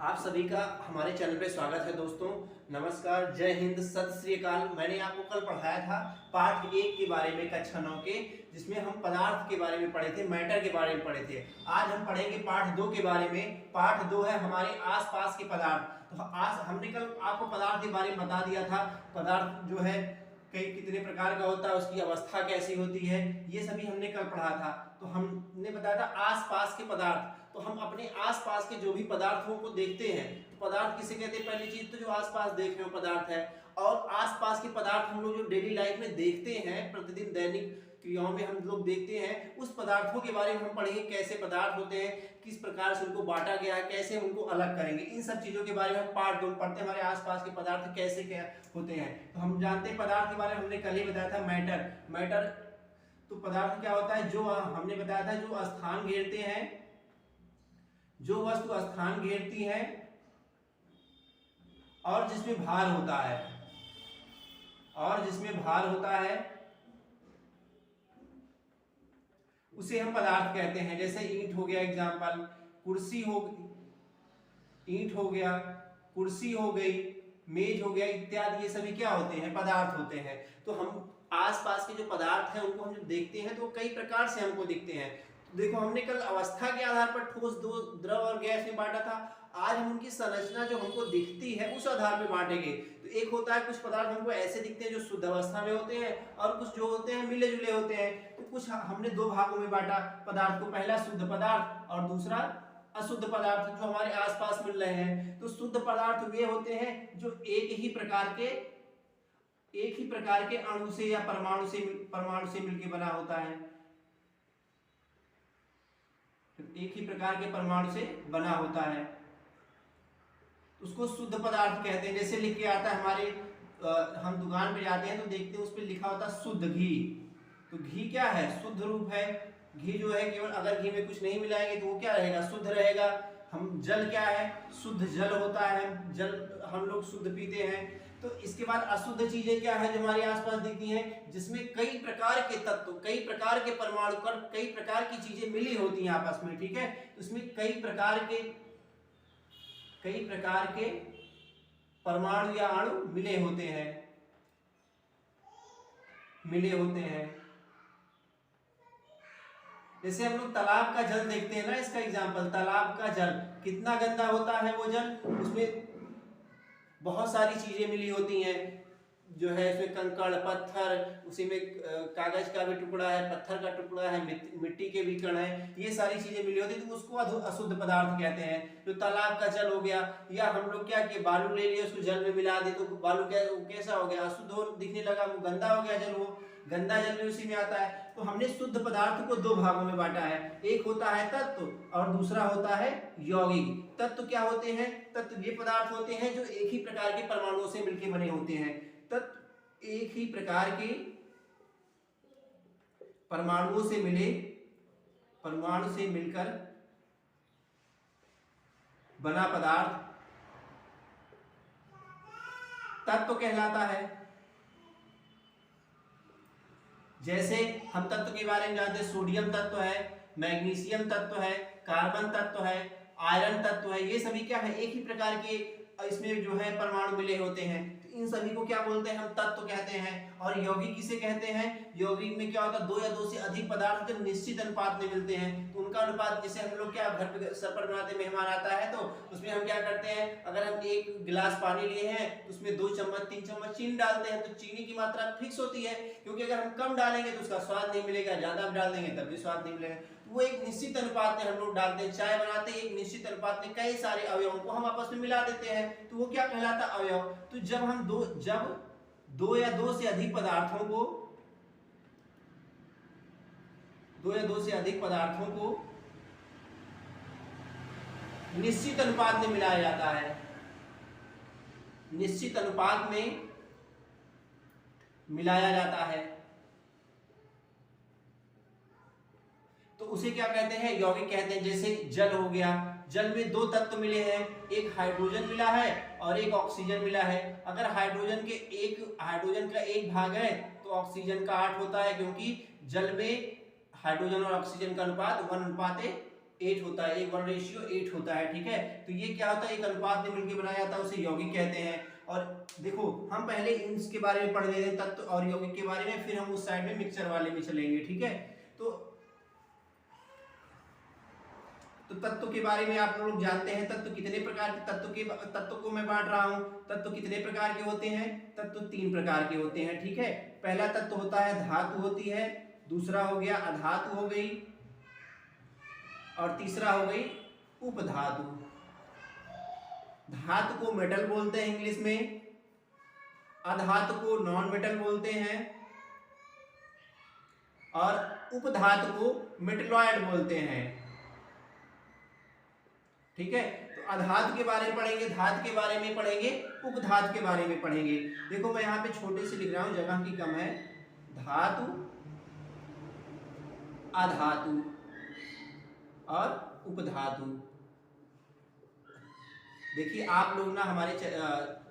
आप सभी का हमारे चैनल पे स्वागत है दोस्तों। नमस्कार, जय हिंद, सत श्री अकाल। मैंने आपको कल पढ़ाया था पाठ 1 के बारे में, कक्षा 9 के, जिसमें हम पदार्थ के बारे में पढ़े थे, मैटर के बारे में पढ़े थे। आज हम पढ़ेंगे पाठ 2 के बारे में। पाठ 2 है हमारे आसपास के पदार्थ। तो आज हमने कल आपको पदार्थ के बारे में बता दिया था। पदार्थ जो है कई कितने प्रकार का होता है, उसकी अवस्था कैसी होती है, ये सभी हमने कल पढ़ा था। तो हमने बताया था आसपास के पदार्थ। तो हम अपने आसपास के जो भी पदार्थों को देखते हैं, तो पदार्थ किसे कहते हैं? पहली चीज तो जो आसपास देख रहे हो पदार्थ है। और आसपास के पदार्थ हम लोग जो डेली लाइफ में देखते हैं, प्रतिदिन दैनिक क्रियाओं में हम लोग देखते हैं, उस पदार्थों के बारे में हम पढ़ेंगे। कैसे पदार्थ होते हैं, किस प्रकार से उनको बांटा गया है, कैसे उनको अलग करेंगे, इन सब चीजों के बारे में हम पार्ट 2 पढ़ते हैं। हमारे आसपास के पदार्थ कैसे क्या होते हैं, तो हम जानते हैं पदार्थ के बारे में। हमने कल ही बताया था मैटर। तो पदार्थ क्या होता है? जो हमने बताया था जो स्थान घेरते हैं, जो वस्तु स्थान घेरती है और जिसमें भार होता है, उसे हम पदार्थ कहते हैं। जैसे ईंट हो गया, एग्जांपल, ईंट हो गया, कुर्सी हो गई, मेज हो गया इत्यादि, ये सभी क्या होते हैं? पदार्थ होते हैं। तो हम आसपास के जो पदार्थ हैं उनको हम जब देखते हैं तो कई प्रकार से हमको दिखते हैं। देखो, हमने कल अवस्था के आधार पर ठोस, द्रव और गैस में बांटा था। आज हम उनकी संरचना जो हमको दिखती है उस आधार पर बांटेंगे। तो एक होता है, कुछ पदार्थ हमको ऐसे दिखते हैं जो शुद्ध अवस्था में होते हैं, और कुछ जो होते हैं मिले जुले होते हैं। तो कुछ हमने 2 भागों में बांटा पदार्थ को। पहला शुद्ध पदार्थ और दूसरा अशुद्ध पदार्थ, जो हमारे आसपास मिल रहे हैं। तो शुद्ध पदार्थ वे होते हैं जो एक ही प्रकार के अणु से या परमाणु से मिलकर बना होता है। एक ही प्रकार के परमाणु से बना होता है, उसको शुद्ध पदार्थ कहते हैं। जैसे लिख के आता है हमारे, हम दुकान पे जाते हैं तो देखते हैं उस पर लिखा होता है शुद्ध घी। तो घी क्या है? शुद्ध रूप है। घी जो है, केवल अगर घी में कुछ नहीं मिलाएंगे तो वो क्या रहेगा? शुद्ध रहेगा। हम जल क्या है? शुद्ध जल होता है। जल हम लोग शुद्ध पीते हैं। तो इसके बाद अशुद्ध चीजें क्या है जो हमारे आसपास दिखती हैं, जिसमें कई प्रकार के तत्व, कई प्रकार के परमाणु, कई प्रकार की चीजें मिली होती हैं आपस में, ठीक है। तो इसमें कई प्रकार के परमाणु या अणु मिले होते हैं। जैसे हम लोग तालाब का जल देखते हैं ना, इसका एग्जांपल, तालाब का जल कितना गंदा होता है वो जल। उसमें बहुत सारी चीजें मिली होती हैं, जो है इसमें कंकड़, पत्थर, उसी में कागज का भी टुकड़ा है, पत्थर का टुकड़ा है, मिट्टी के भी कण है, ये सारी चीजें मिली होती है। तो उसको अशुद्ध पदार्थ कहते हैं। जो तालाब का जल हो गया, या हम लोग क्या किए, बालू ले लिए, उसको जल में मिला दिए, तो बालू कैसा हो गया? अशुद्ध दिखने लगा, वो गंदा हो गया जल, वो गंदा जल भी उसी में आता है। तो हमने शुद्ध पदार्थ को 2 भागों में बांटा है। एक होता है तत्व और दूसरा होता है यौगिक। तत्व क्या होते हैं? तत्व ये पदार्थ होते हैं जो एक ही प्रकार के परमाणुओं से मिलकर बने होते हैं। तत्व एक ही प्रकार के परमाणुओं से मिलकर बना पदार्थ तत्व कहलाता है। जैसे हम तत्व के बारे में जानते हैं, सोडियम तत्व है, मैग्नीशियम तत्व है, कार्बन तत्व है, आयरन तत्व है। ये सभी क्या है? एक ही प्रकार के इसमें जो है परमाणु मिले होते हैं। तो इन सभी को क्या बोलते हैं? हम तत्व कहते हैं। और यौगिक किसे कहते हैं? यौगिक में क्या होता है? 2 या 2 से अधिक पदार्थ जब निश्चित अनुपात में मिलते हैं, तो उनका अनुपात, जैसे हम लोग क्या घर पे सफर बनाते, मेहमान आता है तो उसमें हम क्या करते हैं, अगर हम 1 गिलास पानी लिए हैं तो उसमें 2 चम्मच 3 चम्मच चीनी डालते हैं। तो चीनी की मात्रा फिक्स होती है, क्योंकि अगर हम कम डालेंगे तो उसका स्वाद नहीं मिलेगा, ज्यादा डाल देंगे तब भी स्वाद नहीं मिलेगा। वो एक निश्चित अनुपात में हम लोग डालते हैं। चाय बनाते हैं, एक निश्चित अनुपात में कई सारे अवयवों को हम आपस में मिला देते हैं, तो वो क्या कहलाता है? अवयव। तो जब हम दो या दो से अधिक पदार्थों को निश्चित अनुपात में मिलाया जाता है, निश्चित अनुपात में मिलाया जाता है, तो उसे क्या कहते हैं? यौगिक कहते हैं। जैसे जल हो गया, जल में 2 तत्व मिले हैं, एक हाइड्रोजन मिला है और एक ऑक्सीजन मिला है। अगर हाइड्रोजन का 1 भाग है तो ऑक्सीजन का 8 होता है, क्योंकि जल में हाइड्रोजन और ऑक्सीजन का अनुपात 1:8 8 होता है, 1:8 होता है, ठीक है। तो ये क्या होता है, एक अनुपात में मिलकर बनाया जाता है, उसे यौगिक कहते हैं। और देखो हम पहले इसके बारे में पढ़ लेते हैं, तत्व और यौगिक के बारे में, फिर हम उस साइड में मिक्सचर वाले में चलेंगे, ठीक है। तो तत्व के बारे में आप लोग जानते हैं, तत्व कितने प्रकार के तत्व को मैं बांट रहा हूं। तत्व कितने प्रकार के होते हैं, तत्व 3 प्रकार के होते हैं, ठीक है। पहला तत्व होता है धातु होती है, दूसरा हो गया अधातु हो गई, और तीसरा हो गई उपधातु। धातु को मेटल बोलते हैं इंग्लिश में, अधातु को नॉन मेटल बोलते हैं, और उपधातु को मेटलॉइड बोलते हैं, ठीक है। तो अधातु के बारे में पढ़ेंगे, धातु के बारे में पढ़ेंगे, उपधातु के बारे में पढ़ेंगे। देखो मैं यहाँ पे छोटे से लिख रहा हूं, जगह की कम है। धातु, अधातु और उपधातु। देखिए आप लोग ना हमारे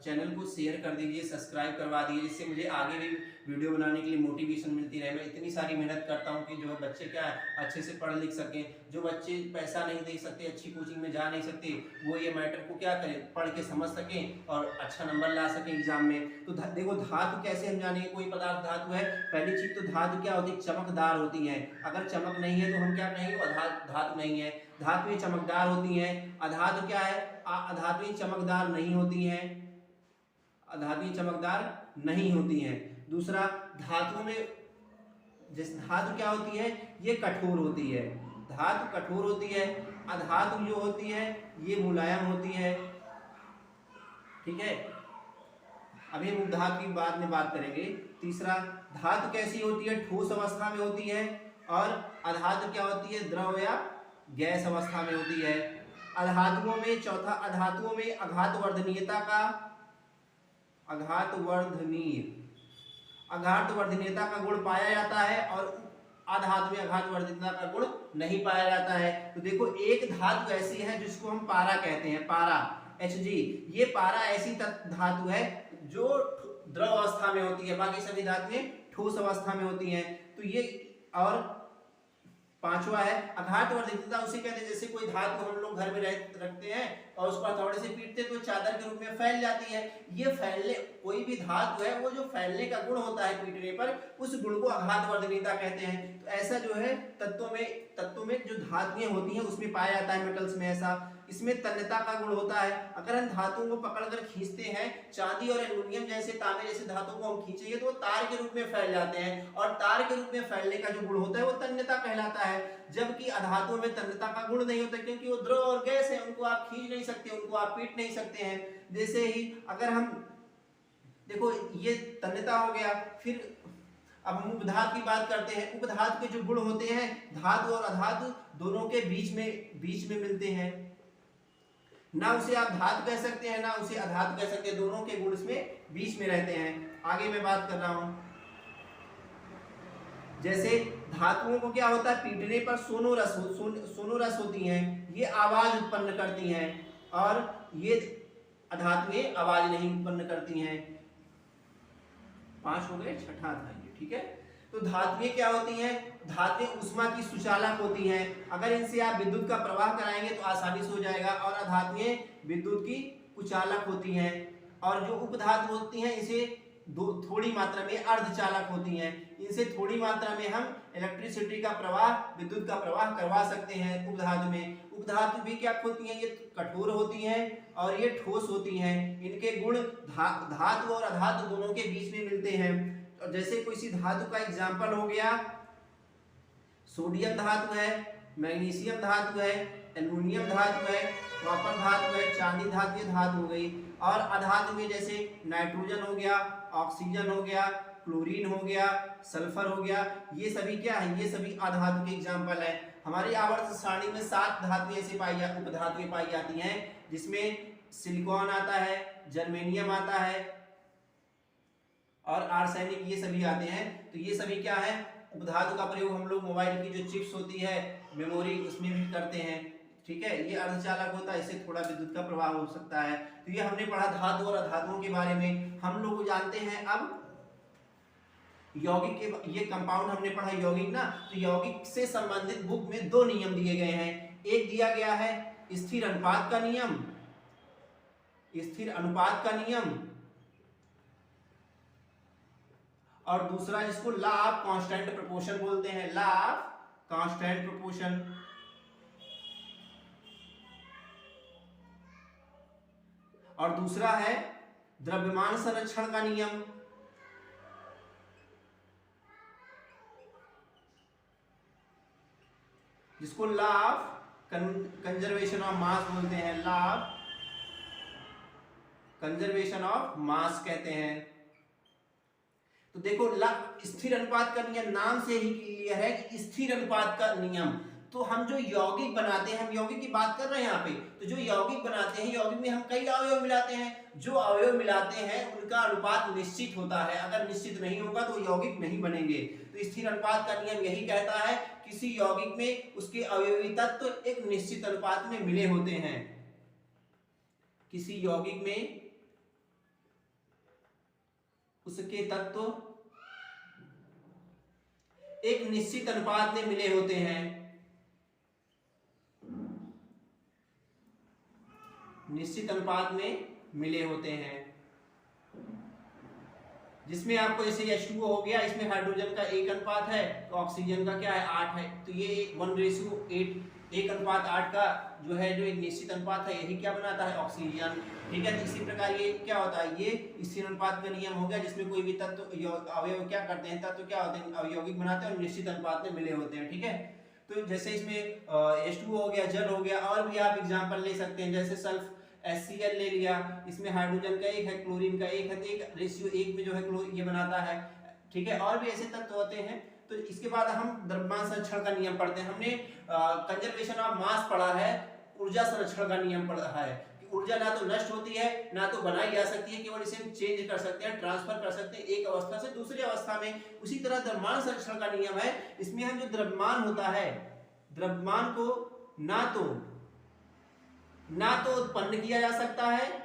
चैनल को शेयर कर दीजिए, सब्सक्राइब करवा दीजिए, जिससे मुझे आगे भी वीडियो बनाने के लिए मोटिवेशन मिलती रहे। मैं इतनी सारी मेहनत करता हूं कि जो है बच्चे क्या अच्छे से पढ़ लिख सकें। जो बच्चे पैसा नहीं दे सकते, अच्छी कोचिंग में जा नहीं सकते, वो ये मैटर को क्या करें, पढ़ के समझ सकें और अच्छा नंबर ला सकें एग्जाम में। तो देखो धातु कैसे हम जानेंगे, कोई पदार्थ धातु है। पहली चीज तो धातु क्या होती है, चमकदार होती है। अगर चमक नहीं है तो हम क्या कहेंगे, वो धातु नहीं है। धातुएं चमकदार होती हैं। अधातु क्या है, अधातुएं चमकदार नहीं होती हैं, अधातुएं चमकदार नहीं होती हैं। दूसरा, धातुओं में जैसे धातु क्या होती है, ये कठोर होती है, धातु कठोर होती है। अधातु जो होती है ये मुलायम होती है, ठीक है। अभी हम धातु की बाद में बात करेंगे। तीसरा, धातु कैसी होती है, ठोस अवस्था में होती है, और अधातु क्या होती है, द्रव या गैस अवस्था में होती है। अधातुओं में चौथा, अधातुओं में अघातवर्धनीयता का गुण पाया जाता है, और अधातु में अघातवर्धनीयता का गुण नहीं पाया जाता है। तो देखो एक धातु ऐसी है जिसको हम पारा कहते हैं, पारा Hg। ये पारा ऐसी धातु है जो द्रव अवस्था में होती है, बाकी सभी धातुएं ठोस अवस्था में होती हैं। तो ये, और पांचवा है अघातवर्धनीयता। उसे कहते हैं जैसे कोई धातु हम लोग घर में रखते हैं और उसको हथौड़े से पीटते तो चादर के रूप में फैल जाती है। ये फैलने, कोई भी धातु है वो जो फैलने का गुण होता है पीटने पर, उस गुण को अघातवर्धनीयता कहते हैं। तो ऐसा जो है तत्वों में जो धातुएं होती हैं उसमें पाया जाता है, मेटल्स में ऐसा। इसमें तन्यता का गुण होता है। अगर हम धातुओं को पकड़कर खींचते हैं, चांदी और एल्युमिनियम जैसे, तांबे जैसे धातुओं को हम खींचेंगे तो वो तार के रूप में फैल जाते हैं, और तार के रूप में फैलने का जो गुण होता है वो तन्यता कहलाता है। जबकि अधातुओं में तन्यता का गुण नहीं होता, क्योंकि वो द्रव और गैस है, उनको आप खींच नहीं सकते, उनको आप पीट नहीं सकते हैं। जैसे ही अगर हम देखो ये तन्यता हो गया। फिर अब हम उपधातु की बात करते हैं। उपधातु के जो गुण होते हैं, धातु और अधातु दोनों के बीच में मिलते हैं। ना उसे आप धातु कह सकते हैं, ना उसे अधातु कह सकते हैं, दोनों के गुण इसमें बीच में रहते हैं। आगे मैं बात कर रहा हूं, जैसे धातुओं को क्या होता है, पीटने पर सोनोरस होती हैं, ये आवाज उत्पन्न करती हैं, और ये अधातुएं आवाज नहीं उत्पन्न करती हैं। 5 हो गए, छठा था ये, ठीक है। तो धातुएं क्या होती हैं, धातुएं उष्मा की सुचालक होती हैं। अगर इनसे आप विद्युत का प्रवाह कराएंगे तो आसानी से हो जाएगा। और अधातुएं विद्युत की कुचालक होती हैं। और जो उपधातु होती हैं इसे थोड़ी मात्रा में अर्धचालक होती हैं। इनसे थोड़ी मात्रा में हम इलेक्ट्रिसिटी का प्रवाह, विद्युत का प्रवाह करवा सकते हैं उपधातु में। उपधातु भी क्या होती हैं, ये कठोर होती हैं और ये ठोस होती हैं। इनके गुण धातु और अधातु दोनों के बीच में मिलते हैं। और जैसे कोई सी धातु का एग्जाम्पल हो गया, सोडियम धातु है, मैग्नीशियम धातु है, एल्युमिनियम धातु है, कॉपर धातु है, चांदी धातु, ये धातु हो गई। और अधातु में जैसे नाइट्रोजन हो गया, ऑक्सीजन हो गया, क्लोरीन हो गया, सल्फर हो गया, ये सभी क्या है, ये सभी अधातु के एग्जाम्पल है। हमारी आवर्त सारणी में 7 धातुएं ऐसी उपधातुएं पाई जाती हैं, जिसमें सिलिकॉन आता है, जर्मेनियम आता है और आर्सेनिक, ये सभी आते हैं। तो ये सभी क्या है, उपधातु का प्रयोग हम लोग मोबाइल की जो चिप्स होती है, मेमोरी, उसमें भी करते हैं, ठीक है। ये अर्धचालक होता है, इससे थोड़ा विद्युत का प्रवाह हो सकता है। तो ये हमने पढ़ा धातु और अधातुओं के बारे में। हम लोग जानते हैं अब यौगिक के, ये कंपाउंड हमने पढ़ा यौगिक ना। तो यौगिक से संबंधित बुक में 2 नियम दिए गए हैं। एक दिया गया है स्थिर अनुपात का नियम, स्थिर अनुपात का नियम, और दूसरा जिसको लॉ ऑफ कांस्टेंट प्रोपोर्शन बोलते हैं, लॉ ऑफ कांस्टेंट प्रोपोर्शन। और दूसरा है द्रव्यमान संरक्षण का नियम, जिसको law of conservation of mass बोलते हैं, law of conservation of mass कहते हैं। तो देखो स्थिर अनुपात का नियम नाम से ही क्लियर है कि स्थिर अनुपात का नियम। तो हम जो यौगिक बनाते हैं, हम यौगिक की बात कर रहे हैं यहाँ पे, तो जो यौगिक बनाते हैं, यौगिक में हम कई अवयव मिलाते हैं, जो अवयव मिलाते हैं उनका अनुपात निश्चित होता है, अगर निश्चित नहीं होगा तो यौगिक नहीं बनेंगे। तो स्थिर अनुपात का नियम यही कहता है किसी यौगिक में उसके अवयवी तत्व एक निश्चित अनुपात में मिले होते हैं, किसी यौगिक में उसके तत्व एक निश्चित अनुपात में मिले होते हैं, निश्चित अनुपात में मिले होते हैं, जिसमें आपको जैसे H2O हो गया, इसमें हाइड्रोजन का 1 अनुपात है तो ऑक्सीजन का क्या है 8 है, तो ये 1:8, 1:8 का जो है जो एक निश्चित अनुपात है, यही क्या बनाता है ऑक्सीजन। ठीक है, तो इसी प्रकार ये क्या होता है, ये स्थिर अनुपात का नियम हो गया, जिसमें कोई भी तत्व अवयव क्या करते हैं, तत्व क्या होते हैं अवयौगिक बनाते हैं और निश्चित अनुपात में मिले होते हैं। ठीक है, तो जैसे इसमें H2O हो गया, जल हो गया, और भी आप एग्जांपल ले सकते हैं, जैसे सल्फ HCl ले लिया, इसमें हाइड्रोजन का 1 है, क्लोरीन का 1 है, तो 1:1 में जो है ये बनाता है। ठीक है, और भी ऐसे तत्व होते हैं। तो इसके बाद हम द्रव्यमान संरक्षण का नियम पढ़ते हैं। हमने कंजर्वेशन ऑफ मास पढ़ा है, ऊर्जा संरक्षण का नियम पढ़ा है कि ऊर्जा ना तो नष्ट होती है ना तो बनाई जा सकती है, केवल इसे चेंज कर सकते हैं, ट्रांसफर कर सकते हैं एक अवस्था से दूसरी अवस्था में। उसी तरह द्रव्यमान संरक्षण का नियम है, इसमें हम जो द्रव्यमान होता है, द्रव्यमान को ना तो उत्पन्न किया जा सकता है,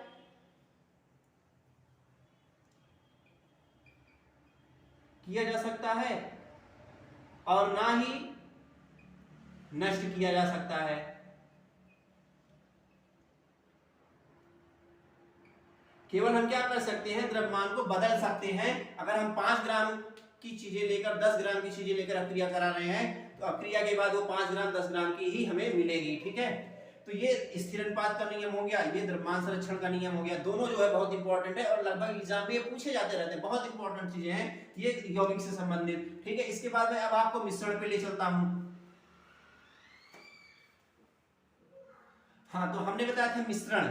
और ना ही नष्ट किया जा सकता है। केवल हम क्या कर सकते हैं, द्रव्यमान को बदल सकते हैं। अगर हम 5 ग्राम की चीजें लेकर 10 ग्राम की चीजें लेकर अक्रिया करा रहे हैं, तो अक्रिया के बाद वो 5 ग्राम 10 ग्राम की ही हमें मिलेगी। ठीक है, तो ये स्थिर अनुपात का नियम हो गया, ये द्रव्यमान संरक्षण का नियम हो गया। दोनों जो है बहुत इंपॉर्टेंट है और लगभग एग्जाम में ये पूछे जाते रहते हैं, बहुत इंपॉर्टेंट चीजें हैं ये यौगिक से संबंधित। ठीक है, इसके बाद मैं अब आपको मिश्रण पे ले चलता हूं। हाँ, तो हमने बताया था मिश्रण।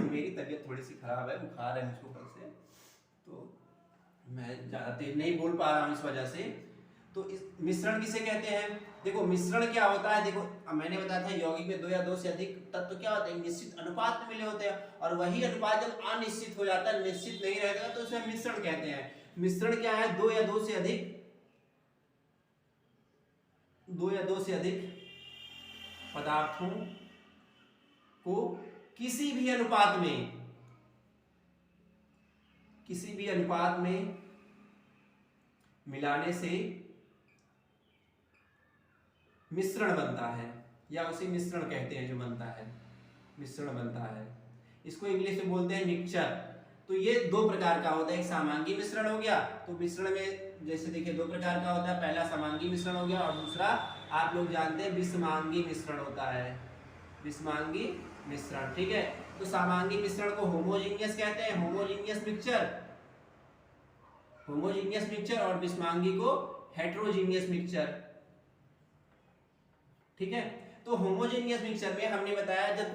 मेरी तबीयत थोड़ी सी खराब है, बुखार है मुझको कल से, तो मैं ज्यादा तेज नहीं बोल पा रहा हूँ इस वजह से। तो इस मिश्रण किसे कहते हैं, देखो मिश्रण क्या होता है, देखो मैंने बताया था यौगिक में 2 या 2 से अधिक तत्व क्या होते हैं, निश्चित अनुपात में मिले होते हैं, और वही अनुपात जब अनिश्चित हो जाता है, निश्चित नहीं रहेगा, तो उसे मिश्रण कहते हैं। मिश्रण क्या है, 2 या 2 से अधिक पदार्थों को किसी भी अनुपात में मिलाने से मिश्रण बनता है, या उसे मिश्रण कहते हैं, जो बनता है मिश्रण बनता है। इसको इंग्लिश में बोलते हैं मिक्सचर। तो ये 2 प्रकार का होता है, एक समांगी मिश्रण हो गया, तो मिश्रण में जैसे देखिए 2 प्रकार का होता है, पहला समांगी मिश्रण हो गया और दूसरा आप लोग जानते हैं विषमांगी मिश्रण होता है, विषमांगी मिश्रण। ठीक है, तो समांगी मिश्रण को होमोजीनियस कहते हैं, होमोजीनियस मिक्सचर, और विषमांगी को हेटेरोजीनियस मिक्सचर। ठीक है, तो होमोजेनियस मिक्सचर में हमने बताया जब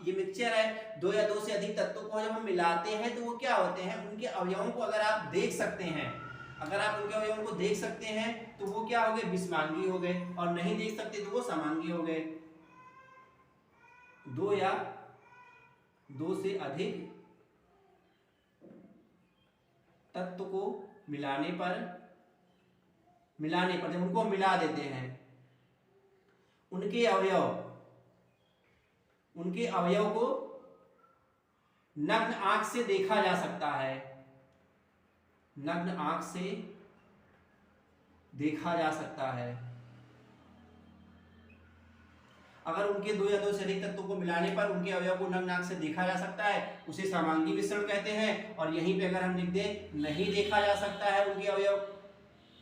ये मिक्सचर है 2 या 2 से अधिक तत्वों को जब हम मिलाते हैं तो वो क्या होते हैं, उनके अवयवों को अगर आप देख सकते हैं, तो वो क्या हो गए, विषमांगी हो गए, और नहीं देख सकते तो वो समांगी हो गए। 2 या 2 से अधिक तत्व को मिलाने पर जब उनको मिला देते हैं, उनके अवयव को नग्न आंख से देखा जा सकता है, नग्न आंख से देखा जा सकता है। अगर उनके दो या दो से अधिक तत्वों को मिलाने पर उनके अवयव को नग्न आंख से देखा जा सकता है, उसे समांगी मिश्रण कहते हैं। और यहीं पे अगर हम लिख दें नहीं देखा जा सकता है उनके अवयव,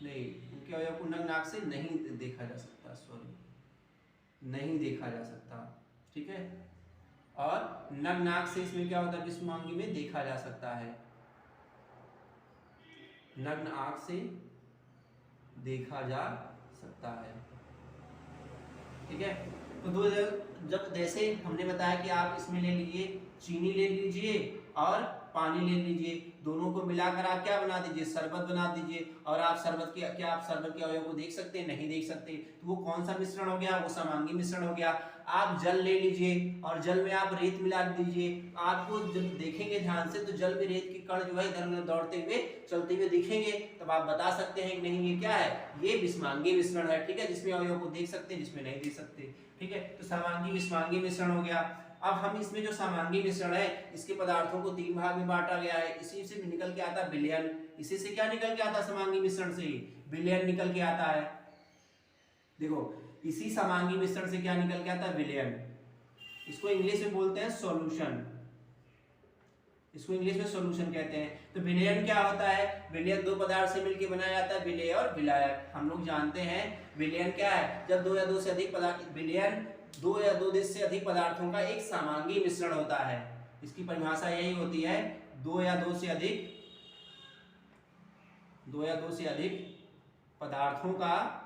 नहीं उनके अवयव को नग्न आंख से नहीं देखा जा सकता, सॉरी नहीं देखा जा सकता, ठीक है। और नग्न आंख से इसमें क्या होता है, विषमांगी में देखा जा सकता है, नग्न आंख से देखा जा सकता है, ठीक है। तो दो जब जैसे हमने बताया कि आप इसमें ले लीजिए चीनी ले लीजिए और पानी ले लीजिए, दोनों को मिलाकर आप क्या बना दीजिए, शरबत बना दीजिए। और आप शरबत की क्या आप शरबत के अवयव को देख सकते हैं, नहीं देख सकते, तो वो कौन सा मिश्रण हो गया, वो समांगी मिश्रण हो गया। आप जल ले लीजिए और जल में आप रेत मिला दीजिए, आपको जब देखेंगे ध्यान से तो जल में रेत के कण जो है इधर उधर दौड़ते हुए चलते हुए दिखेंगे, तब आप बता सकते हैं कि नहीं ये क्या है, ये विषमांगी मिश्रण है, ठीक है, जिसमें अवयव को देख सकते हैं जिसमें नहीं देख सकते, ठीक है। तो समांगी विषमांगी मिश्रण हो गया। अब हम इसमें जो समांगी मिश्रण है इसके पदार्थों को तीन भाग में बांटा गया है, इसी से निकल के आता है विलयन, इसी से क्या निकल के आता है, समांगी मिश्रण से विलयन निकल के आता है। देखो इसी समांगी मिश्रण से क्या निकल के आता है, विलयन, इसको इंग्लिश में बोलते हैं सॉल्यूशन, इसको इंग्लिश में सॉल्यूशन कहते हैं। तो विलयन क्या होता है, विलयन दो पदार्थ से मिलकर बनाया जाता है, विलेय और विलायक। हम लोग जानते हैं विलयन क्या है, जब दो या दो से अधिक पदार्थ, विलयन दो या दो से अधिक पदार्थों का एक समांगी मिश्रण होता है, इसकी परिभाषा यही होती है, दो या दो से अधिक पदार्थों का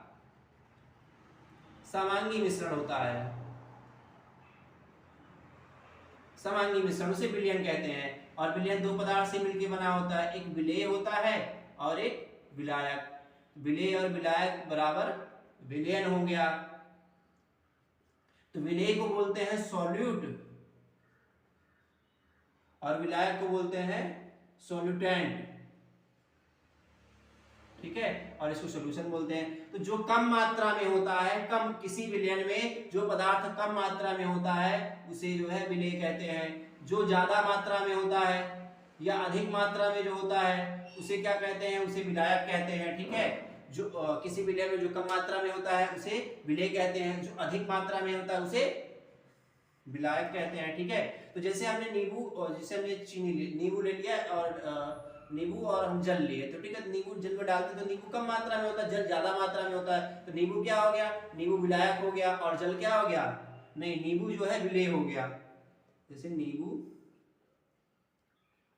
समांगी मिश्रण होता है, समांगी मिश्रण उसे विलयन कहते हैं। और विलयन दो पदार्थ से मिलकर बना होता है, एक विलेय होता है और एक विलायक, विलेय और विलायक बराबर विलयन हो गया। तो विलेय को बोलते हैं सॉल्यूट और विलायक को बोलते हैं सॉल्यूटेंट, ठीक है, और इसको सॉल्यूशन बोलते हैं। तो जो कम मात्रा में होता है, कम किसी विलयन में जो पदार्थ कम मात्रा में होता है उसे जो है विलेय कहते हैं, जो ज्यादा मात्रा में होता है या अधिक मात्रा में जो होता है उसे क्या कहते हैं, उसे विलायक कहते हैं, ठीक है। जो किसी विलय में जो कम मात्रा में होता है उसे विलेय कहते हैं, जो अधिक मात्रा में होता है उसे विलायक कहते हैं, ठीक है। तो जैसे हमने नींबू और जैसे हमने चीनी नींबू ले लिया और नींबू और हम जल लिए, तो ठीक है, नींबू जल में डालते तो नींबू कम मात्रा में होता है, जल ज्यादा मात्रा में होता है, तो नींबू क्या हो गया, नींबू विलायक हो गया, और जल क्या हो गया, नहीं नींबू जो है विलेय हो गया। जैसे नींबू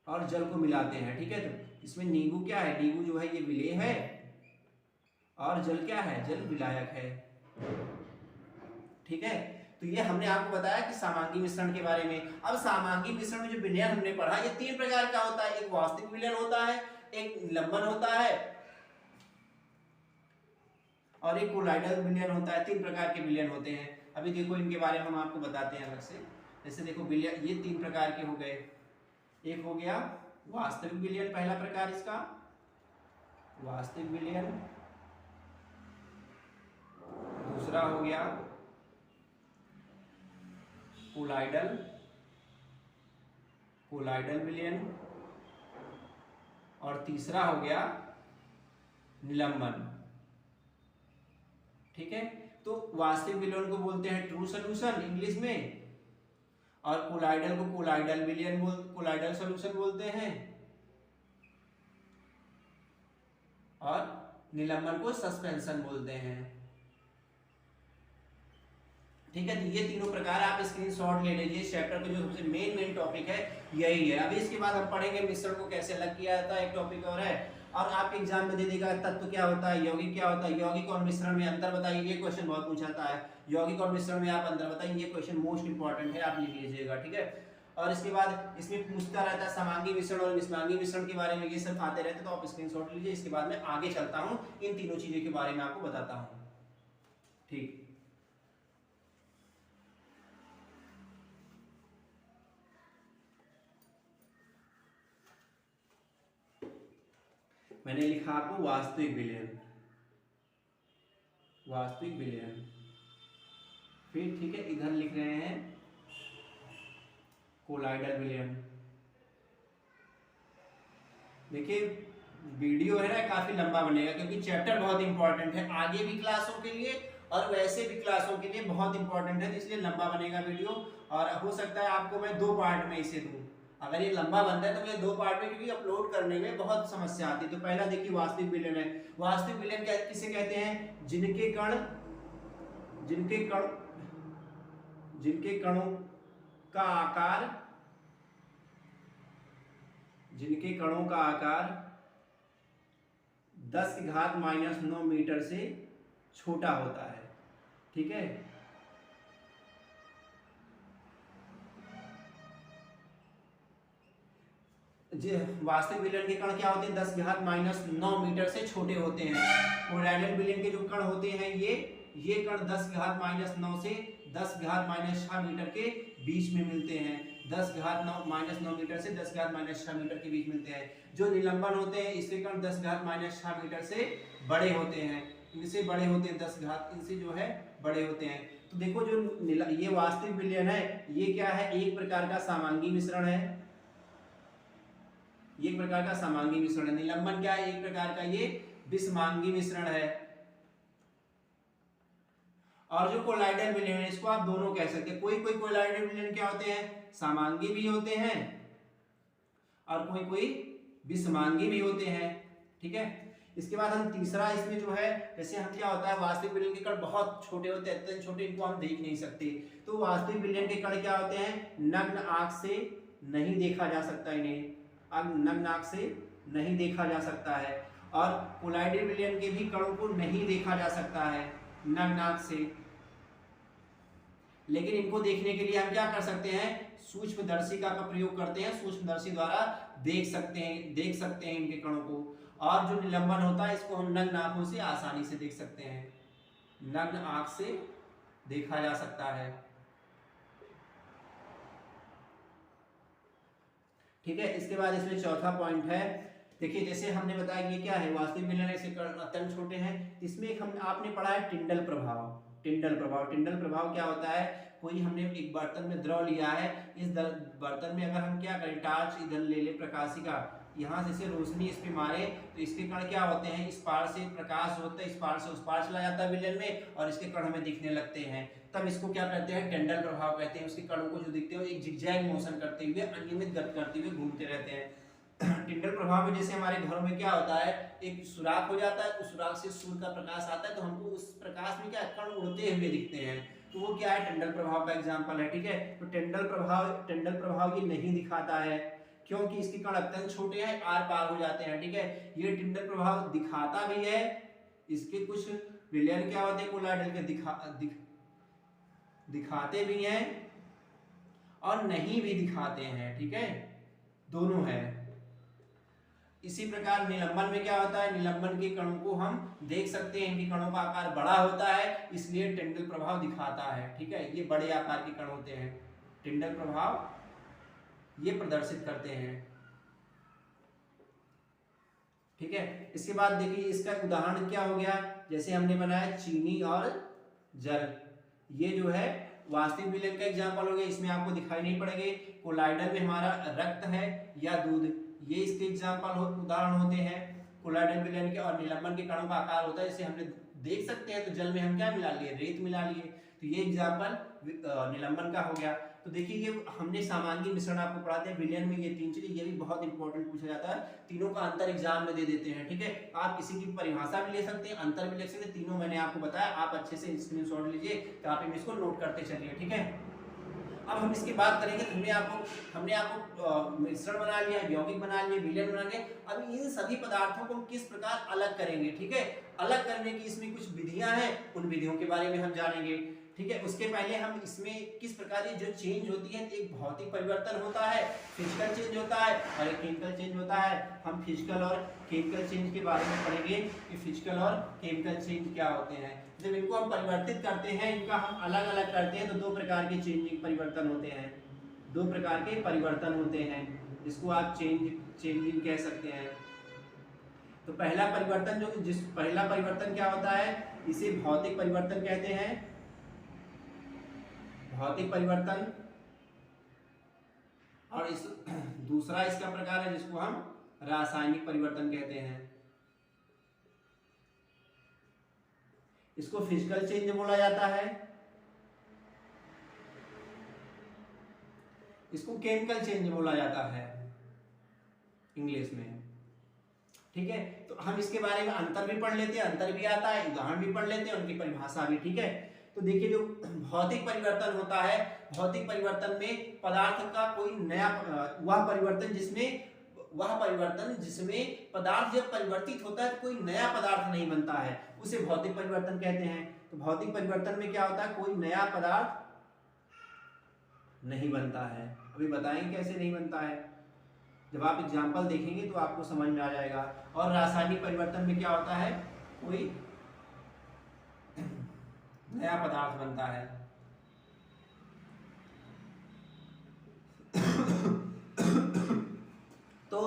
और जल को मिलाते हैं, ठीक है, तो इसमें नींबू क्या है, नींबू जो है ये विलेय है और जल क्या है, जल विलायक है, ठीक है। तो ये हमने आपको बताया कि समांगी मिश्रण के बारे में। अब समांगी मिश्रण में जो विलयन हमने पढ़ा ये तीन प्रकार का होता है, एक वास्तविक विलयन होता है, एक निलंबन होता है और एक कोलाइडल विलयन होता है। तीन प्रकार के विलयन होते हैं। अभी देखो इनके बारे में हम आपको बताते हैं अलग से। जैसे देखो विलयन ये तीन प्रकार के हो गए, एक हो गया वास्तविक विलयन, पहला प्रकार इसका वास्तविक विलयन, दूसरा हो गया कोलाइडल विलयन और तीसरा हो गया निलंबन, ठीक है। तो वास्तविक विलयन को बोलते हैं ट्रू सॉल्यूशन इंग्लिश में, और कोलाइडल को कोलाइडल विलयन कोलाइडल सॉल्यूशन बोलते हैं, और निलंबन को सस्पेंशन बोलते हैं, ठीक है। तो ये तीनों प्रकार आप स्क्रीनशॉट ले लीजिए। चैप्टर का जो सबसे मेन टॉपिक है यही है। अभी इसके बाद हम पढ़ेंगे मिश्रण को कैसे अलग किया जाता है, एक टॉपिक और है। और आपके एग्जाम में दे देगा तत्व क्या होता है, यौगिक क्या होता है, यौगिक और मिश्रण में अंतर बताइए, ये क्वेश्चन बहुत पूछाता है। यौगिक और मिश्रण में आप अंतर बताइए, ये क्वेश्चन मोस्ट इंपॉर्टेंट है, आप लिख लीजिएगा, ठीक है। और इसके बाद इसमें पूछता रहता है समांगी मिश्रण और निष्मांगी मिश्रण के बारे में, ये सब आते रहते, तो आप स्क्रीनशॉट लीजिए। इसके बाद मैं आगे चलता हूँ, इन तीनों चीजों के बारे में आपको बताता हूँ, ठीक। मैंने लिखा आपको वास्तविक विलयन, वास्तविक विलयन, फिर ठीक है इधर लिख रहे हैं कोलाइडल विलयन। देखिए वीडियो है ना काफी लंबा बनेगा क्योंकि चैप्टर बहुत इंपॉर्टेंट है आगे भी क्लासों के लिए और वैसे भी क्लासों के लिए बहुत इंपॉर्टेंट है, तो इसलिए लंबा बनेगा वीडियो और हो सकता है आपको मैं 2 पार्ट में इसे दूं। अगर ये लंबा बनता है तो मुझे 2 पार्ट में, क्योंकि अपलोड करने में बहुत समस्या आती है। तो पहला देखिए वास्तविक विलयन है। वास्तविक विलयन किसे कहते हैं? जिनके कण जिनके कण जिनके कणों का आकार जिनके कणों का आकार 10⁻⁹ मीटर से छोटा होता है। ठीक है, वास्तविक विलयन के कण क्या होते हैं? 10⁻⁹ मीटर से छोटे होते हैं। कोलाइडल विलयन के जो कण होते हैं ये कण 10⁻⁹ से 10⁻�6 मीटर के बीच में मिलते हैं। 10⁻⁹ मीटर से 10⁻�6 मीटर के बीच मिलते हैं। जो निलंबन होते हैं इसके कण 10⁻�6 मीटर से बड़े होते हैं, इनसे बड़े होते हैं, 10 घात इनसे जो है बड़े होते हैं। तो देखो जो ये वास्तविक विलयन है ये क्या है? एक प्रकार का समांगी मिश्रण है। ये एक प्रकार का समांगी मिश्रण है। निलंबन क्या है? एक प्रकार का ये विषमांगी मिश्रण है। और जो कोलाइडल विलयन है इसको आप दोनों कह सकते हैं। कोई कोई कोलाइडल विलयन क्या होते हैं? समांगी भी होते हैं और कोई कोई विषमांगी भी होते हैं। ठीक है, इसके बाद हम तीसरा इसमें जो है, जैसे हम क्या होता है वास्तविक विलयन के कण बहुत छोटे होते हैं, अत्यंत छोटे, इनको हम देख नहीं सकते। तो वास्तविक विलयन के कण क्या होते हैं? नग्न आंख से नहीं देखा जा सकता इन्हें, नग्न आंख से नहीं देखा जा सकता है। और कोलाइडल विलयन के भी कणों को नहीं देखा जा सकता है नग्न आंख से, लेकिन इनको देखने के लिए हम क्या कर सकते हैं? सूक्ष्मदर्शिका का प्रयोग करते हैं। सूक्ष्मदर्शी द्वारा देख सकते हैं इनके कणों को। और जो निलंबन होता है इसको हम नग्न आंखों से आसानी से देख सकते हैं, नग्न आंख से देखा जा सकता है। ठीक है, इसके बाद इसमें चौथा पॉइंट है, देखिए जैसे हमने बताया ये क्या है? वास्तविक विलयन ऐसे अत्यंत छोटे हैं। इसमें हम आपने पढ़ा है टिंडल प्रभाव। टिंडल प्रभाव क्या होता है? कोई हमने एक बर्तन में द्रव लिया है, इस बर्तन में अगर हम क्या करें, टार्च इधर ले ले, प्रकाशिका, यहाँ से रोशनी इस पे मारे तो इसके कण क्या होते हैं? इस पार से प्रकाश होता है, इस पार से उस पार चला जाता है विलयन में और इसके कण हमें दिखने लगते हैं। तब इसको क्या कहते हैं? टिंडल प्रभाव कहते हैं। उसके कणों को जो दिखते हैं एक जिगजैग मोशन करते हुए, अनियमित गति करते हुए घूमते रहते हैं। टिंडल प्रभाव में जैसे हमारे घरों में क्या होता है, एक सुराख हो जाता है, उस सुराख से सूर्य का प्रकाश आता है तो हमको उस प्रकाश में क्या कण उड़ते हुए दिखते हैं, तो वो क्या है? टिंडल प्रभाव का एग्जांपल है। ठीक है, तो टिंडल प्रभाव ये नहीं दिखाता है क्योंकि इसके कण अत्यंत छोटे हैं, आर पार हो जाते हैं। ठीक है, ये टिंडल प्रभाव दिखाता भी है। इसके कुछ विलयन क्या होते हैं कोलाइडल के दिखाते भी हैं और नहीं भी दिखाते हैं। ठीक है, दोनों है। इसी प्रकार निलंबन में क्या होता है? निलंबन के कणों को हम देख सकते हैं, इनके कणों का आकार बड़ा होता है इसलिए टिंडल प्रभाव दिखाता है। ठीक है, ये बड़े आकार के कण होते हैं, टिंडल प्रभाव ये प्रदर्शित करते हैं। ठीक है, इसके बाद देखिए इसका उदाहरण क्या हो गया? जैसे हमने बनाया चीनी और जल, ये जो है वास्तविक विलयन का एग्जाम्पल हो गया। इसमें आपको दिखाई नहीं पड़ेंगे। कोलाइडल में हमारा रक्त है या दूध, ये इसके एग्जाम्पल उदाहरण होते हैं कोलाइडल विलयन के। और निलंबन के कणों का आकार होता है, इसे हमने देख सकते हैं। तो जल में हम क्या मिला लिए? रेत मिला लिए। तो ये एग्जाम्पल निलंबन का हो गया। तो देखिए ये हमने समांगी मिश्रण आपको पढ़ाते हैं विलयन में, ये 3 चीजें, ये भी बहुत इंपॉर्टेंट पूछा जाता है। तीनों का अंतर एग्जाम में दे देते हैं। ठीक है, आप किसी की परिभाषा भी ले सकते हैं, अंतर भी ले सकते हैं। तीनों मैंने आपको बताया, आप अच्छे से स्क्रीनशॉट लीजिए, कॉपी में इसको नोट करते चलिए। ठीक है, अब हम इसकी बात करेंगे। हमने आपको मिश्रण बना लिया, यौगिक बना लिए, विलयन बना लिए। अब इन सभी पदार्थों को हम किस प्रकार अलग करेंगे? ठीक है, अलग करने की इसमें कुछ विधियां हैं, उन विधियों के बारे में हम जानेंगे। ठीक है, उसके पहले हम इसमें किस प्रकार जो चेंज होती है, एक भौतिक परिवर्तन होता है, फिजिकल चेंज होता है और एक केमिकल चेंज होता है। हम फिजिकल और केमिकल चेंज के बारे में पढ़ेंगे कि फिजिकल और केमिकल चेंज क्या होते हैं। जब इनको हम परिवर्तित करते हैं, इनका हम अलग अलग करते हैं, तो 2 प्रकार के चेंजिंग परिवर्तन होते हैं। 2 प्रकार के परिवर्तन होते हैं, जिसको आप चेंजिंग कह सकते हैं। तो पहला परिवर्तन क्या होता है? इसे भौतिक परिवर्तन कहते हैं, भौतिक परिवर्तन। और इस दूसरा इसका प्रकार है जिसको हम रासायनिक परिवर्तन कहते हैं। इसको फिजिकल चेंज बोला जाता है, इसको केमिकल चेंज बोला जाता है इंग्लिश में। ठीक है, तो हम इसके बारे में अंतर भी पढ़ लेते हैं, अंतर भी आता है, उदाहरण भी पढ़ लेते हैं, उनकी परिभाषा भी। ठीक है, तो देखिए जो भौतिक परिवर्तन होता है, भौतिक परिवर्तन में पदार्थ का कोई नया वह परिवर्तन जिसमें पदार्थ जब परिवर्तित होता है तो कोई नया पदार्थ नहीं बनता है, उसे भौतिक परिवर्तन कहते हैं। तो भौतिक परिवर्तन में क्या होता है, कोई नया पदार्थ नहीं बनता है। अभी बताएंगे कैसे नहीं बनता है, जब आप एग्जाम्पल देखेंगे तो आपको समझ में आ जाएगा। और रासायनिक परिवर्तन में क्या होता है, कोई नया पदार्थ बनता है। तो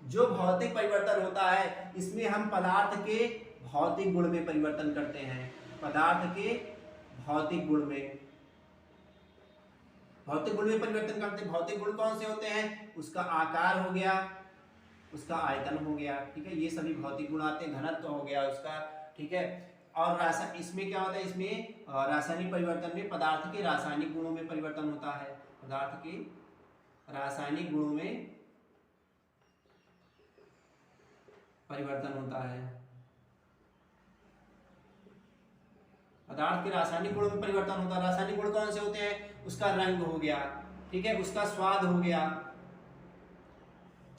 जो भौतिक परिवर्तन होता है इसमें हम पदार्थ के भौतिक गुण में परिवर्तन करते हैं, पदार्थ के भौतिक गुण में परिवर्तन करते हैं। भौतिक गुण कौन से होते हैं, उसका आकार हो गया, उसका आयतन हो गया। ठीक है, ये सभी भौतिक गुण आते हैं, घनत्व हो गया उसका। ठीक है, और इसमें क्या होता है, इसमें रासायनिक परिवर्तन में पदार्थ के रासायनिक गुणों में परिवर्तन होता है, पदार्थ के रासायनिक गुणों में परिवर्तन होता है, पदार्थ के रासायनिक गुणों में परिवर्तन होता है। रासायनिक गुण कौन से होते हैं, उसका रंग हो गया, ठीक है, उसका स्वाद हो गया,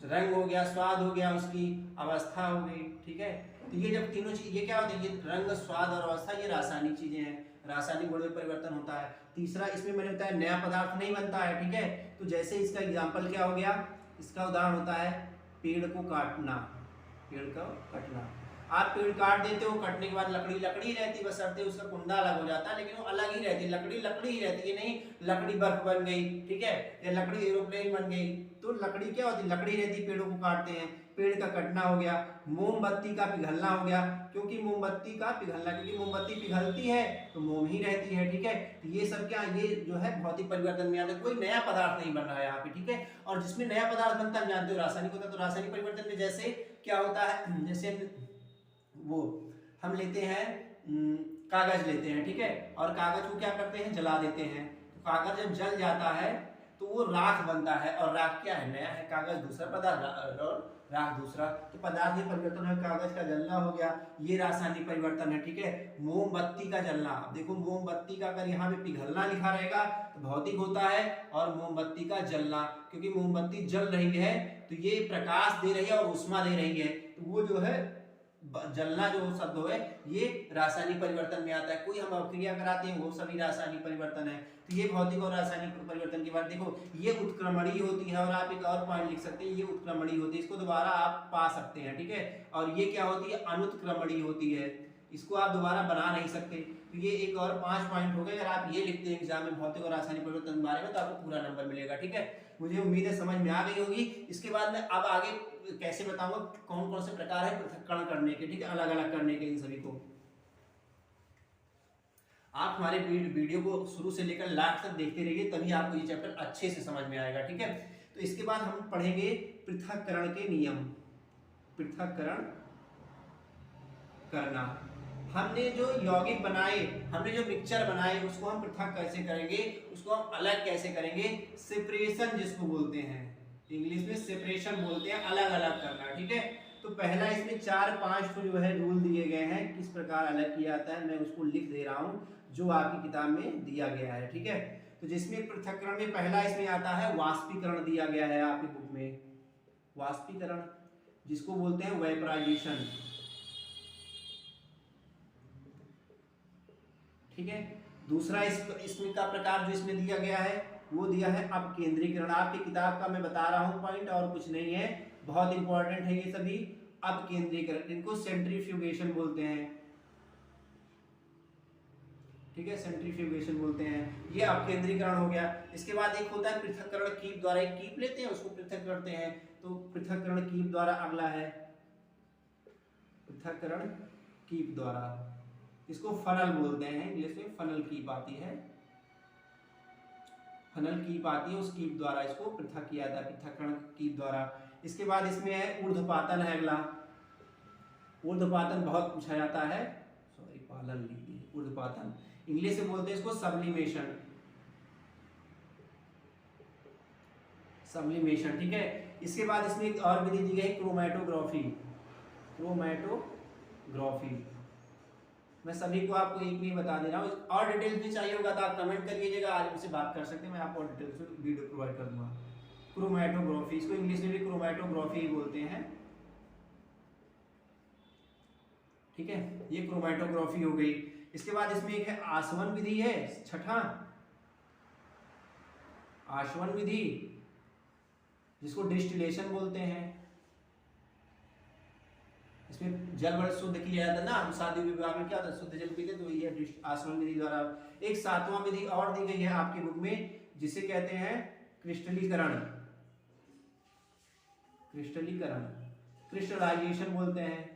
रंग हो गया, स्वाद हो गया, उसकी अवस्था हो गई। ठीक है, तो ये जब तीनों चीज, ये क्या होते हैं, ये रंग, स्वाद और अवस्था, ये रासायनिक चीजें हैं, रासायनिक गुण में परिवर्तन होता है। तीसरा, इसमें मैंने बताया नया पदार्थ नहीं बनता है। ठीक है, तो जैसे इसका एग्जाम्पल क्या हो गया, इसका उदाहरण होता है पेड़ को काटना, पेड़ का कटना। आप पेड़ काट देते हो, कटने के बाद लकड़ी लकड़ी रहती, बस सरते उसका कुंडा अलग हो जाता है, लेकिन वो अलग ही रहती, लकड़ी लकड़ी ही रहती है, नहीं लकड़ी बर्फ बन गई, ठीक है, या लकड़ी एरोप्लेन बन गई, तो लकड़ी क्या होती, लकड़ी रहती, पेड़ों को काटते हैं, पेड़ का कटना हो गया। मोमबत्ती का पिघलना हो गया, क्योंकि मोमबत्ती का पिघलना, क्योंकि मोमबत्ती पिघलती है तो मोम ही रहती है। ठीक है, तो ये सब क्या, ये जो है भौतिक परिवर्तन में आता है, कोई नया पदार्थ नहीं बन रहा है यहाँ पे। ठीक है, और जिसमें नया पदार्थ बनता है जानते हो रासायनिक होता है। तो रासायनिक परिवर्तन में जैसे क्या होता है, जैसे वो हम लेते हैं कागज लेते हैं, ठीक है, और कागज को क्या करते हैं, जला देते हैं। तो कागज जब जल जाता है तो वो राख बनता है, और राख क्या है, नया है, कागज दूसरा पदार्थ और राख दूसरा। तो पदार्थ में परिवर्तन है, कागज का जलना हो गया, ये रासायनिक परिवर्तन है। ठीक है, मोमबत्ती का जलना, अब देखो मोमबत्ती का अगर यहाँ पे पिघलना लिखा रहेगा तो भौतिक होता है, और मोमबत्ती का जलना, क्योंकि मोमबत्ती जल रही है तो ये प्रकाश दे रही है और उष्मा दे रही है, तो वो जो है जलना जो शब्द है ये रासायनिक परिवर्तन में आता है। कोई हम अभिक्रिया कराते हैं वो सभी रासायनिक परिवर्तन है। तो ये भौतिक और रासायनिक परिवर्तन की बात देखो, ये उत्क्रमणीय होती है, और आप एक और पॉइंट लिख सकते हैं, ये उत्क्रमणीय होती है, इसको दोबारा आप पा सकते हैं। ठीक है, और ये क्या होती है, अनुत्क्रमणीय होती है, इसको आप दोबारा बना नहीं सकते। तो ये एक और 5 पॉइंट हो गए, अगर आप ये लिखते हैं एग्जाम में भौतिक और रासायनिक परिवर्तन के बारे में तो आपको पूरा नंबर मिलेगा। ठीक है, मुझे उम्मीद है समझ में आ गई होगी। इसके बाद में अब आगे कैसे बताऊंगा कौन कौन से प्रकार है पृथक्करण करने के, ठीक है, अलग अलग करने के। इन सभी को आप हमारे वीडियो को शुरू से लेकर लास्ट तक देखते रहिए, तभी आपको ये चैप्टर अच्छे से समझ में आएगा। ठीक है, तो इसके बाद हम पढ़ेंगे पृथक्करण के नियम, पृथक्करण करना। हमने जो यौगिक बनाए, हमने जो मिक्सचर बनाए, उसको हम पृथक कैसे करेंगे, उसको हम अलग कैसे करेंगे, सेपरेशन जिसको बोलते हैं, इंग्लिश में सेपरेशन बोलते हैं, अलग अलग करना। ठीक है, तो पहला इसमें 4-5 जो है रूल दिए गए हैं, किस प्रकार अलग किया जाता है, मैं उसको लिख दे रहा हूं जो आपकी किताब में दिया गया है। ठीक है, तो जिसमें पृथक्करण में पहला इसमें आता है वाष्पीकरण, दिया गया है आपकी बुक में, वाष्पीकरण जिसको बोलते हैं वेपराइजेशन। ठीक है, दूसरा इसमें का प्रकार जो इसमें दिया गया है वो दिया है अपकेंद्रीकरण। आपकी किताब का मैं बता रहा हूं पॉइंट, और कुछ नहीं है, बहुत इंपॉर्टेंट है ये सभी। अपकेंद्रीकरण, इनको सेंट्रीफ्यूगेशन बोलते हैं। ठीक है, सेंट्रीफ्यूगेशन बोलते हैं, ये अपकेंद्रीकरण हो गया। इसके बाद एक होता है पृथक्करण कीप द्वारा, एक कीप लेते हैं उसको पृथक करते हैं, तो पृथक्करण कीप द्वारा अगला है पृथक्करण कीप द्वारा, इसको फनल बोलते हैं, इंग्लिश में फनल कीप आती है, फनल कीप आती है, उस कीप द्वारा इसको पृथक किया जाता है, पृथक्करण कीप द्वारा। इसके बाद इसमें है ऊर्ध्वपातन है अगला, ऊर्ध्वपातन बहुत पूछा जाता है, सॉरी पालन लिख दिया, ऊर्ध्वपातन, इंग्लिश से बोलते हैं इसको सब्लिमेशन, सब्लिमेशन, ठीक है। इसके बाद इसमें एक और विधि दी गई क्रोमैटोग्राफी, क्रोमैटोग्राफी। मैं सभी को आपको एक नहीं बता दे रहा हूँ, और डिटेल्स में चाहिए होगा तो आप कमेंट करिएगा, आज मुझसे बात कर सकते हैं, मैं आपको डिटेल्स में वीडियो प्रोवाइड कर दूंगा। क्रोमैटोग्राफी, इसको इंग्लिश में भी क्रोमैटोग्राफी बोलते हैं, ठीक है। ये क्रोमैटोग्राफी हो गई। इसके बाद इसमें एक है आसवन विधि है, छठा आसवन विधि, जिसको डिस्टिलेशन बोलते हैं। इसमें जल बड़े शुद्ध किया जाता है ना, हम शादी विवाह में क्या होता है शुद्ध जल पीते, तो ये आसवन विधि द्वारा। एक सातवां विधि और दी गई है आपकी बुक में, जिसे कहते हैं क्रिस्टलीकरण, क्रिस्टलीकरण, क्रिस्टलाइजेशन बोलते हैं,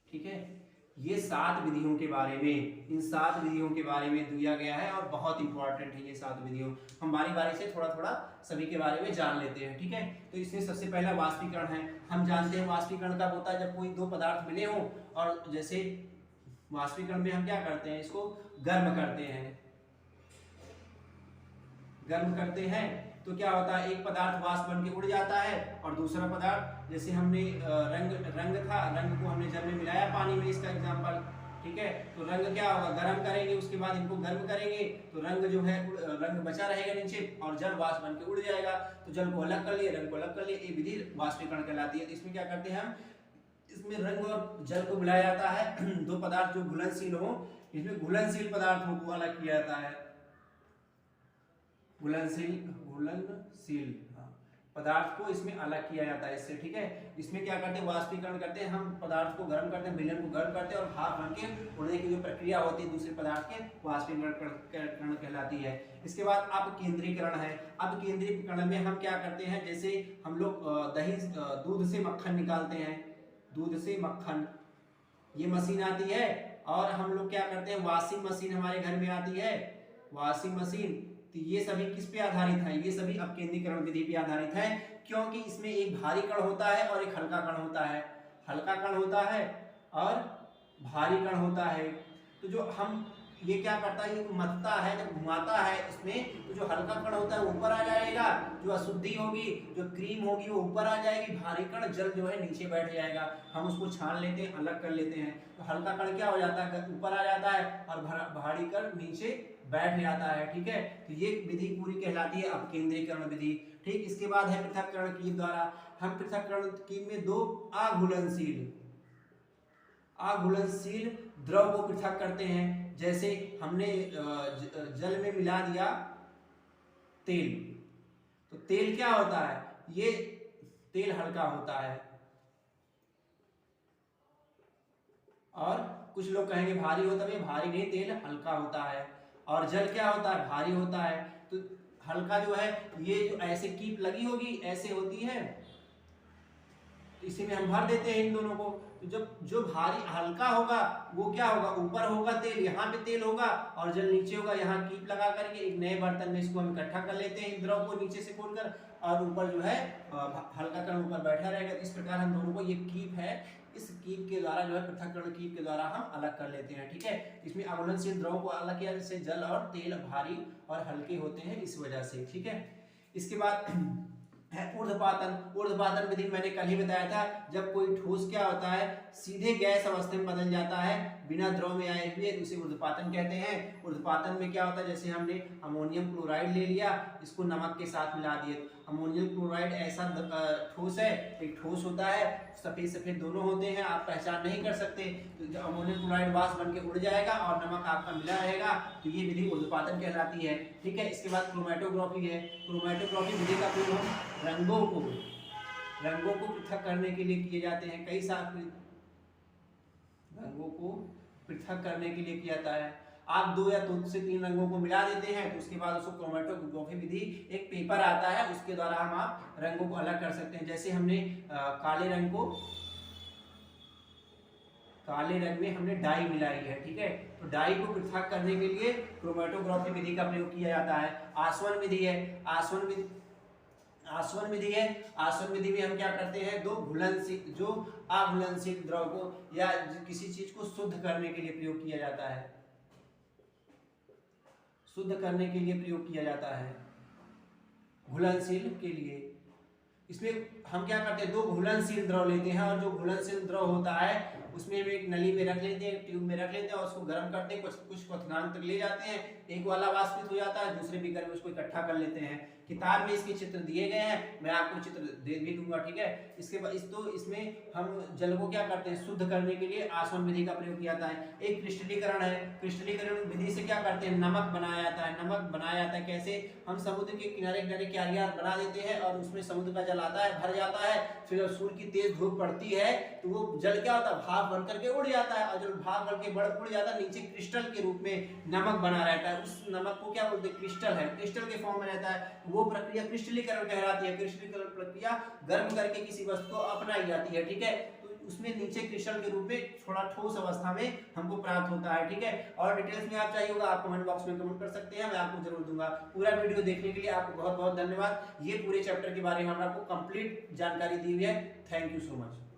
ठीक है। ये 7 विधियों के बारे में, इन 7 विधियों के बारे में दिया गया है और बहुत इंपॉर्टेंट है ये 7 विधियों। हम बारी बारी से थोड़ा थोड़ा सभी के बारे में जान लेते हैं, ठीक है। तो इसमें सबसे पहला वाष्पीकरण है। हम जानते हैं वाष्पीकरण कब होता है, जब कोई दो पदार्थ मिले हों, और जैसे वाष्पीकरण में हम क्या करते हैं, इसको गर्म करते हैं, गर्म करते हैं तो क्या होता है, एक पदार्थ वाष्प बन के उड़ जाता है, और दूसरा पदार्थ, जैसे हमने रंग था, रंग को हमने जल में मिलाया पानी में, इसका एग्जांपल, ठीक है। तो रंग क्या होगा, गर्म करेंगे, उसके बाद इनको गर्म करेंगे तो रंग जो है रंग बचा रहेगा नीचे, और जल वाष्प बन के उड़ जाएगा। तो जल को अलग कर लिए, रंग को अलग कर लिए, ये विधि वाष्पीकरण कहलाती है। तो इसमें क्या करते हैं हम, इसमें रंग और जल को मिलाया जाता है, दो पदार्थ जो घुलनशील हो, इसमें घुलनशील पदार्थों को अलग किया जाता है, घुलनशील पदार्थ को इसमें अलग किया जाता है इससे, ठीक है। इसमें क्या करते हैं, वाष्पीकरण करते हैं, हम पदार्थ को गर्म करते हैं, मिश्रण को गर्म करते हैं, और भाप बन के उड़ने की जो प्रक्रिया होती है दूसरे पदार्थ के, वाष्पीकरण कहलाती है। इसके बाद अपकेंद्रीकरण है। अपकेंद्रीकरण में हम क्या करते हैं, जैसे हम लोग दूध से मक्खन निकालते हैं, दूध से मक्खन, ये मशीन आती है, और हम लोग क्या करते हैं, वॉशिंग मशीन हमारे घर में आती है, वॉशिंग मशीन। तो ये सभी किस पे आधारित है, ये सभी अपकेंद्रीकरण विधि पे आधारित है, क्योंकि इसमें एक भारी कण होता है और एक हल्का कण होता है, हल्का कण होता है और भारी कण होता है। तो जो हम ये क्या करता है, ये मथता है, जब घुमाता है इसमें, तो जो हल्का कण होता है ऊपर आ जाएगा, जो अशुद्धि होगी, जो क्रीम होगी वो ऊपर आ जाएगी, भारी कण जल जो है नीचे बैठ जाएगा, हम उसको छान लेते हैं, अलग कर लेते हैं। तो हल्का कण क्या हो जाता है, ऊपर आ जाता है, और भारी कण नीचे बैठ जाता है, ठीक है। तो ये विधि पूरी कहलाती है अपकेंद्रीकरण विधि, ठीक। इसके बाद है पृथक्करण की द्वारा। हम पृथक्करण की में दो अघुलनशील द्रव को पृथक करते हैं। जैसे हमने जल में मिला दिया तेल, तो तेल क्या होता है, ये तेल हल्का होता है, और कुछ लोग कहेंगे भारी होता है, भारी नहीं, तेल हल्का होता है। और जल क्या होता है, भारी होता है। तो हल्का जो है, ये जो ऐसे कीप लगी होगी, ऐसे होती है, तो इसी में हम भर देते हैं इन दोनों को। तो जब जो भारी हल्का होगा वो क्या होगा, ऊपर होगा तेल, यहाँ पे तेल होगा, और जल नीचे होगा, यहाँ कीप लगा करके एक नए बर्तन में इसको हम इकट्ठा कर लेते हैं, द्रव को नीचे से खोलकर, और ऊपर जो है हल्का कण ऊपर बैठा रहेगा। इस प्रकार हम दोनों को, ये कीप है, इस कीप के द्वारा जो है पृथक्करण कीप के द्वारा हम अलग कर लेते हैं, ठीक है। इसमें अघुलनशील द्रव को अलग किया, जैसे जल और तेल भारी और हल्के होते हैं इस वजह से, ठीक है। इसके बाद है ऊर्ध्वपातन। ऊर्ध्वपातन विधि मैंने कल ही बताया था, जब कोई ठोस क्या होता है, सीधे गैस अवस्था में बदल जाता है बिना द्रव में आए हुए, उसे ऊर्ध्वपातन कहते हैं। ऊर्ध्वपातन में क्या होता है, जैसे हमने अमोनियम क्लोराइड ले लिया, इसको नमक के साथ मिला दिए। अमोनियम क्लोराइड ऐसा ठोस है, एक ठोस होता है, सफेद सफेद दोनों होते हैं, आप पहचान नहीं कर सकते। तो अमोनियम क्लोराइड वाष्प बन के उड़ जाएगा और नमक आपका मिला रहेगा, तो ये विधि ऊर्ध्वपातन कहलाती है, ठीक है। इसके बाद क्रोमैटोग्राफी है। क्रोमैटोग्राफी विधि का प्रयोग रंगों को पृथक करने के लिए किए जाते हैं। कई सारे रंगों को पृथक करने के लिए किया जाता है। आप 2 या 2 से 3 रंगों को मिला देते हैं, तो उसके बाद उसको क्रोमैटोग्राफी विधि, एक पेपर आता है, उसके द्वारा हम आप रंगों को अलग कर सकते हैं। जैसे हमने काले रंग में हमने डाई मिलाई है, ठीक है। तो डाई को पृथक करने के लिए क्रोमैटोग्राफी विधि का प्रयोग किया जाता है। आसवन विधि है। आसवन विधि आसवन विधि है। आसवन विधि में हम क्या करते हैं, दो घुलनशील जो अघुलनशील द्रव को या किसी चीज को शुद्ध करने के लिए प्रयोग किया जाता है, शुद्ध करने के लिए प्रयोग किया जाता है, घुलनशील के लिए। इसमें हम क्या करते हैं, दो घुलनशील द्रव लेते हैं और जो घुलनशील द्रव होता है उसमें हम एक नली में रख लेते हैं, एक ट्यूब में रख लेते हैं और उसको गर्म करते हैं, कुछ क्वथनांक तक ले जाते हैं, एक वाला वाष्पित हो जाता है, दूसरे बीकर में उसको इकट्ठा कर लेते हैं। किताब में इसके चित्र दिए गए हैं, मैं आपको चित्र दे भी दूंगा, ठीक है। इसके बाद इसमें हम जल को क्या करते हैं, शुद्ध करने के लिए आसवन विधि का प्रयोग किया जाता है। एक क्रिस्टलीकरण है, क्रिस्टलीकरण विधि से क्या करते हैं, नमक बनाया जाता है। नमक बनाया जाता है कैसे, हम समुद्र के किनारे किनारे क्यारियां बना देते हैं और उसमें समुद्र का जल आता है, भर जाता है, फिर जब सूर्य की तेज धूप पड़ती है तो वो जल क्या होता है, भाप बन करके उड़ जाता है, और जब भाप बन के उड़ जाता है नीचे क्रिस्टल के रूप में नमक बना रहता है। उस नमक को क्या बोलते हैं, क्रिस्टल है, क्रिस्टल के फॉर्म में रहता है। वो प्रक्रिया क्रिस्टलीकरण कहलाती है। क्रिस्टलीकरण प्रक्रिया गर्म करके किसी वस्तु को अपनाई जाती है, ठीक है। तो उसमें नीचे क्रिस्टल के रूप में थोड़ा ठोस अवस्था में हमको प्राप्त होता है, ठीक है। और डिटेल्स में आप चाहिए होगा आप कमेंट बॉक्स में कमेंट कर सकते हैं, मैं आपको जरूर दूंगा। पूरा वीडियो देखने के लिए आपको बहुत बहुत धन्यवाद। ये पूरे चैप्टर के बारे में हमने आपको कंप्लीट जानकारी दी हुई है। Thank you so much.